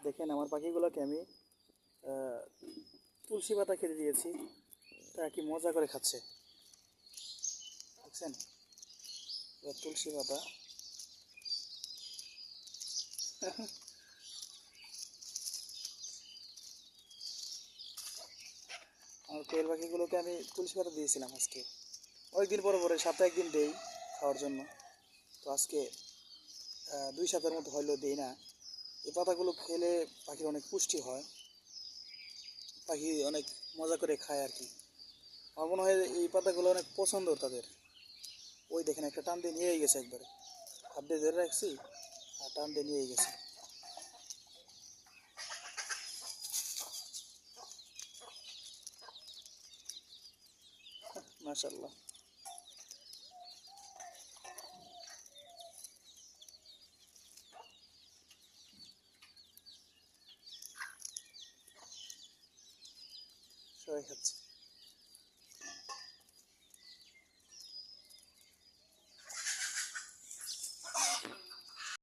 দেখেন আমার পাখিগুলোকে আমি তুলসী পাতা খেতে দিয়েছি, তারা কি মজা করে খাচ্ছে দেখছেন। তুলসী পাতা আমার কোয়েল পাখিগুলোকে আমি তুলসী পাতা দিয়েছিলাম আজকে, অনেকদিন পরে পরে সপ্তাহে একদিন দেই খাওয়ার জন্য। তো আজকে 2 সপ্তাহের মতো হইলেও দিই না। এই পাতাগুলো খেলে পাখির অনেক পুষ্টি হয়, পাখি অনেক মজা করে খায় আর কি। আমার মনে হয় এই পাতাগুলো অনেক পছন্দ তাদের। ওই দেখেন একটা টান দিয়ে নিয়েই গেছে, একবারে হাত দিয়ে ধরে রাখছি আর টান দিয়ে নিয়েই গেছে। মাশাআল্লাহ। সবাই খাচ্ছে।